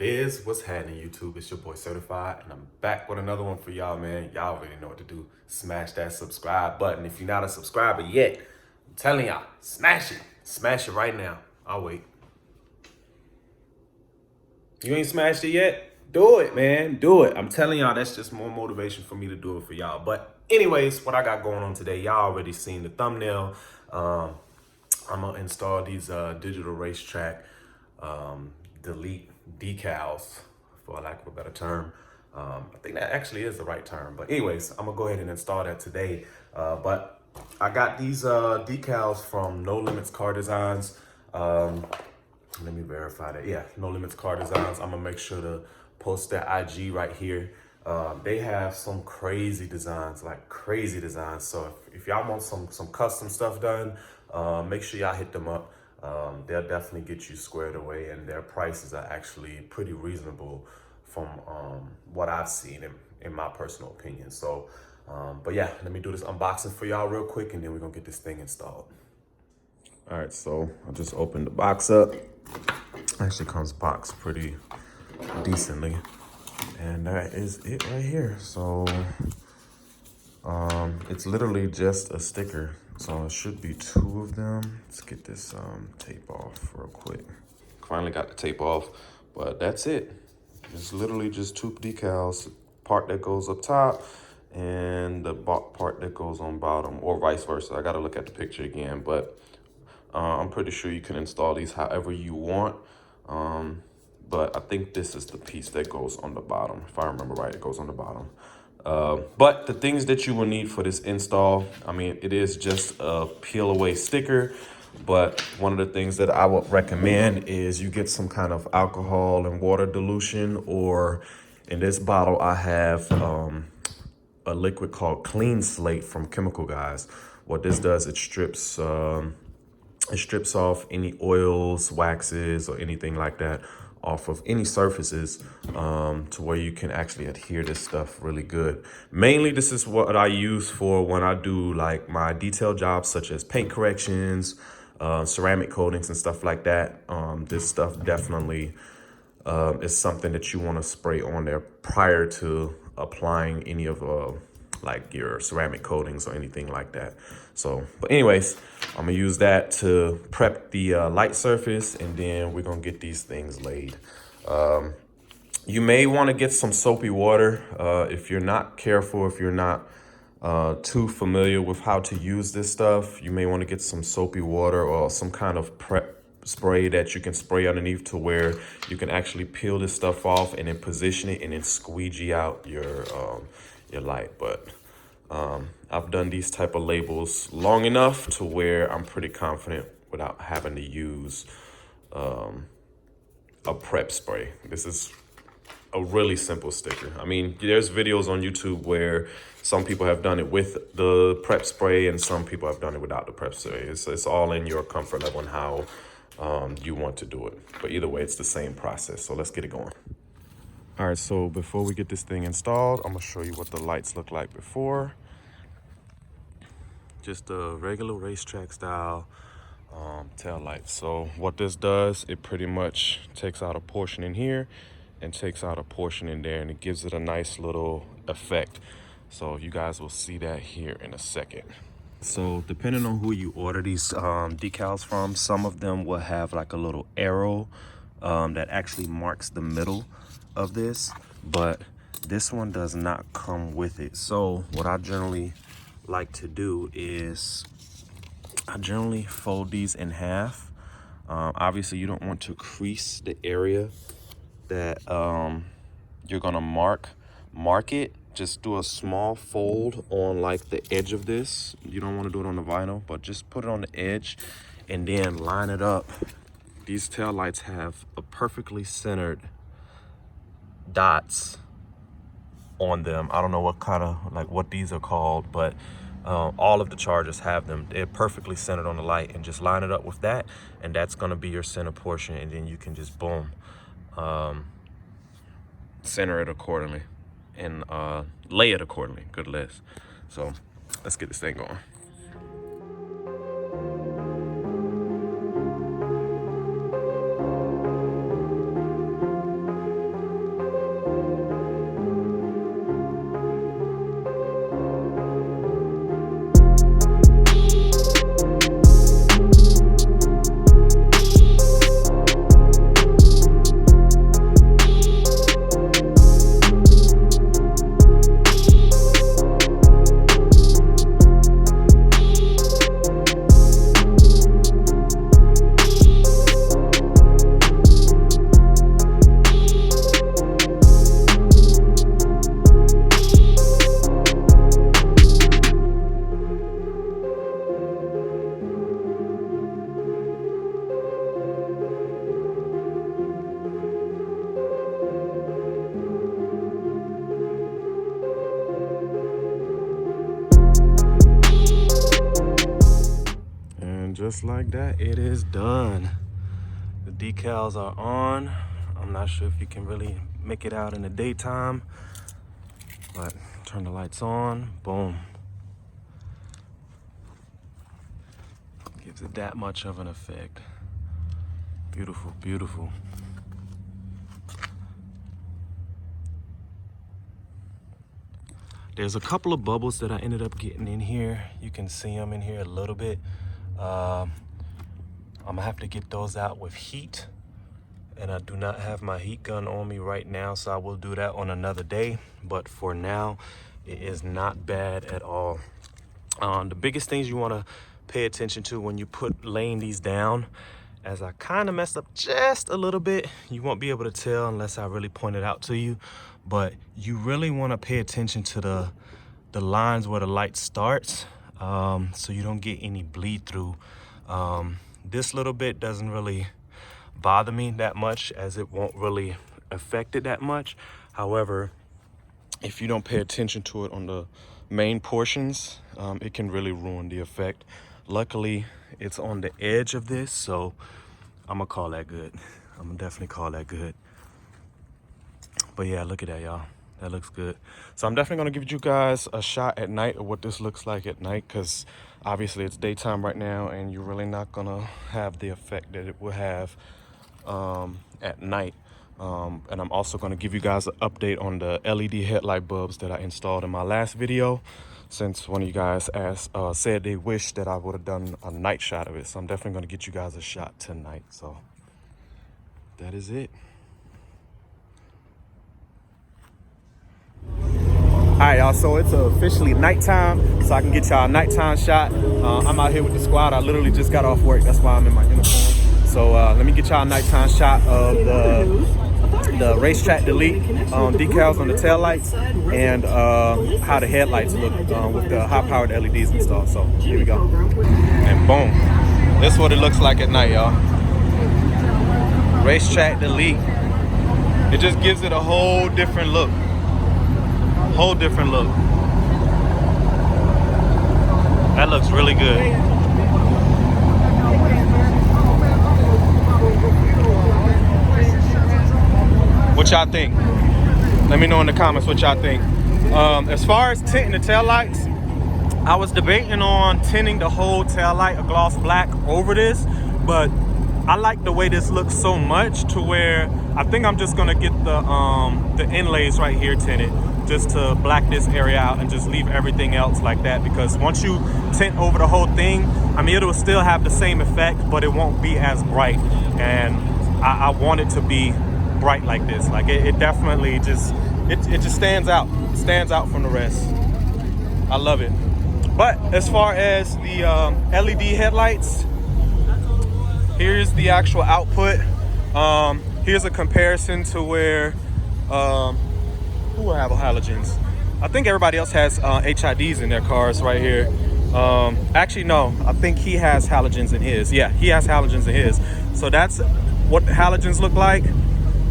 it is? What's happening, YouTube? It's your boy Srtfied, and I'm back with another one for y'all, man. Y'all already know what to do. Smash that subscribe button. If you're not a subscriber yet, I'm telling y'all, smash it. Smash it right now. I'll wait. You ain't smashed it yet? Do it, man. Do it. I'm telling y'all, that's just more motivation for me to do it for y'all. But anyways, what I got going on today, y'all already seen the thumbnail. I'm gonna install these digital racetrack delete decals, for lack of a better term. I think that actually is the right term. But anyways, I'm gonna go ahead and install that today. But I got these decals from NoLimitz Car Designs. Let me verify that. Yeah, NoLimitz Car Designs. I'm gonna make sure to post that IG right here. They have some crazy designs, like crazy designs. So if y'all want some custom stuff done, make sure y'all hit them up. They'll definitely get you squared away, and their prices are actually pretty reasonable from what I've seen in my personal opinion. So, but yeah, let me do this unboxing for y'all real quick, and then we're gonna get this thing installed. All right, so I just opened the box up. Actually comes boxed pretty decently, and that is it right here. So it's literally just a sticker, so it should be two of them. Let's get this tape off real quick. Finally got the tape off, but that's it. It's literally just two decals, part that goes up top and the part that goes on bottom, or vice versa. I gotta look at the picture again, but I'm pretty sure you can install these however you want. But I think this is the piece that goes on the bottom. If I remember right, it goes on the bottom. But the things that you will need for this install, I mean, it is just a peel away sticker. But one of the things that I would recommend is you get some kind of alcohol and water dilution, or in this bottle, I have a liquid called Clean Slate from Chemical Guys. What this does, it strips off any oils, waxes, or anything like that off of any surfaces, to where you can actually adhere this stuff really good. Mainly, this is what I use for when I do like my detail jobs, such as paint corrections, ceramic coatings and stuff like that. This stuff definitely is something that you want to spray on there prior to applying any of like your ceramic coatings or anything like that. So, but anyways, I'm gonna use that to prep the light surface, and then we're gonna get these things laid. You may want to get some soapy water if you're not careful, if you're not too familiar with how to use this stuff. You may want to get some soapy water or some kind of prep spray that you can spray underneath, to where you can actually peel this stuff off and then position it and then squeegee out your light. But I've done these type of labels long enough to where I'm pretty confident without having to use a prep spray. This is a really simple sticker. I mean, there's videos on YouTube where some people have done it with the prep spray and some people have done it without the prep spray. It's all in your comfort level and how you want to do it. But either way, it's the same process. So let's get it going. All right, so before we get this thing installed, I'm gonna show you what the lights look like before. Just a regular racetrack style tail light. So what this does, it pretty much takes out a portion in here and takes out a portion in there, and it gives it a nice little effect. So you guys will see that here in a second. So depending on who you order these decals from, some of them will have like a little arrow that actually marks the middle of this, but this one does not come with it. So what I generally like to do is I generally fold these in half. Obviously, you don't want to crease the area that you're gonna mark it. Just do a small fold on like the edge of this. You don't want to do it on the vinyl, but just put it on the edge and then line it up. These tail lights have a perfectly centered dots on them. I don't know what kind of, like what these are called, but all of the chargers have them. They're perfectly centered on the light, and just line it up with that, and that's going to be your center portion, and then you can just boom, center it accordingly and lay it accordingly. Good list. So let's get this thing going. just like that, it is done. The decals are on. I'm not sure if you can really make it out in the daytime, but turn the lights on, boom. Gives it that much of an effect. Beautiful, beautiful. There's a couple of bubbles that I ended up getting in here. You can see them in here a little bit. I'm gonna have to get those out with heat, and I do not have my heat gun on me right now, so I will do that on another day. But for now, it is not bad at all. The biggest things you wanna pay attention to when you laying these down, as I kind of messed up just a little bit, you won't be able to tell unless I really point it out to you, but you really want to pay attention to the lines where the light starts, so you don't get any bleed through. This little bit doesn't really bother me that much, as it won't really affect it that much. However, if you don't pay attention to it on the main portions, it can really ruin the effect. Luckily, it's on the edge of this, so I'm gonna call that good. I'm gonna definitely call that good. But yeah, look at that, y'all. That looks good. So I'm definitely gonna give you guys a shot at night of what this looks like at night, because obviously it's daytime right now, and you're really not gonna have the effect that it will have at night. And I'm also gonna give you guys an update on the LED headlight bulbs that I installed in my last video, since one of you guys said they wish that I would have done a night shot of it. So I'm definitely going to get you guys a shot tonight. So that is it. All right, y'all, so it's officially nighttime, so I can get y'all a nighttime shot. I'm out here with the squad. I literally just got off work. That's why I'm in my uniform. So let me get y'all a nighttime shot of the racetrack delete decals on the taillights, and how the headlights look with the high-powered LEDs installed. So here we go. And boom. This is what it looks like at night, y'all. Racetrack delete. It just gives it a whole different look. Whole different look. That looks really good. What y'all think? Let me know in the comments what y'all think. As far as tinting the taillights, I was debating on tinting the whole taillight a gloss black over this, but I like the way this looks so much to where I think I'm just gonna get the inlays right here tinted, just to black this area out and just leave everything else like that, because once you tint over the whole thing, I mean, it'll still have the same effect, but it won't be as bright. And I want it to be bright like this. Like it definitely just stands out from the rest. I love it. But as far as the LED headlights, here's the actual output. Here's a comparison to where who will have halogens. I think everybody else has HIDs in their cars right here. Actually no, I think he has halogens in his. Yeah, he has halogens in his. So that's what the halogens look like,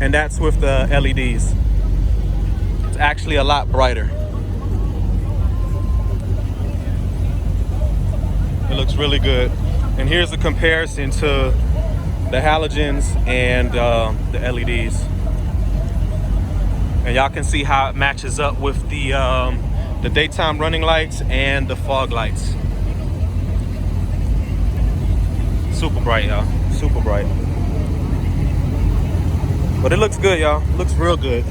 and that's with the LEDs. It's actually a lot brighter. It looks really good. And here's a comparison to the halogens and the LEDs. And y'all can see how it matches up with the daytime running lights and the fog lights. Super bright, y'all. Super bright. But it looks good, y'all. Looks real good.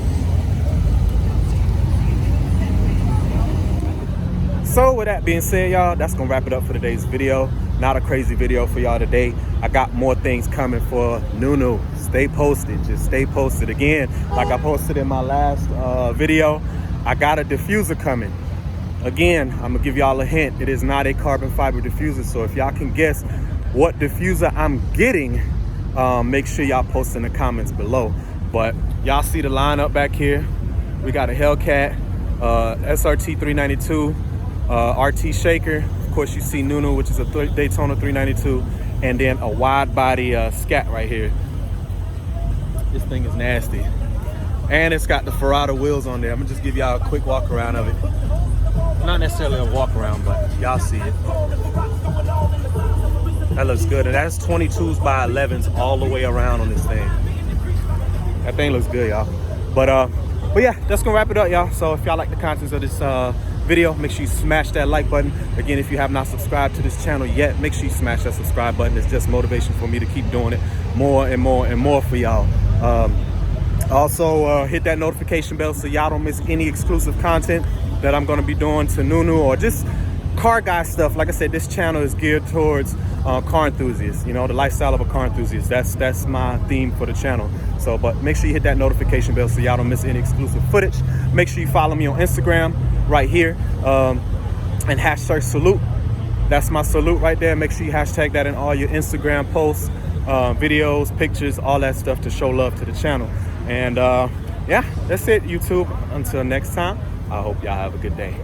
So with that being said, y'all, that's gonna wrap it up for today's video. Not a crazy video for y'all today. I got more things coming for Nunu. Stay posted. Just stay posted. Again, like I posted in my last video, I got a diffuser coming. Again, I'm gonna give y'all a hint. It is not a carbon fiber diffuser. So if y'all can guess what diffuser I'm getting, make sure y'all post in the comments below. But y'all see the lineup back here. We got a Hellcat, SRT 392, RT shaker. Of course, you see Nunu, which is a Daytona 392, and then a wide body Scat right here. This thing is nasty, and it's got the Ferrada wheels on there. I'm gonna just give y'all a quick walk around of it. Not necessarily a walk around, but y'all see it. That looks good. And that's 22s by 11s all the way around on this thing. That thing looks good, y'all. But yeah, that's gonna wrap it up, y'all. So if y'all like the contents of this video, make sure you smash that like button. Again, if you have not subscribed to this channel yet, make sure you smash that subscribe button. It's just motivation for me to keep doing it more and more and more for y'all. Also, hit that notification bell so y'all don't miss any exclusive content that I'm gonna be doing to Nunu or just car guy stuff. Like I said, this channel is geared towards car enthusiasts, you know, the lifestyle of a car enthusiast. That's my theme for the channel. So, but make sure you hit that notification bell so y'all don't miss any exclusive footage. Make sure you follow me on Instagram right here, and hashtag salute. That's my salute right there. Make sure you hashtag that in all your Instagram posts, videos, pictures, all that stuff to show love to the channel. And yeah, that's it, YouTube. Until next time, I hope y'all have a good day.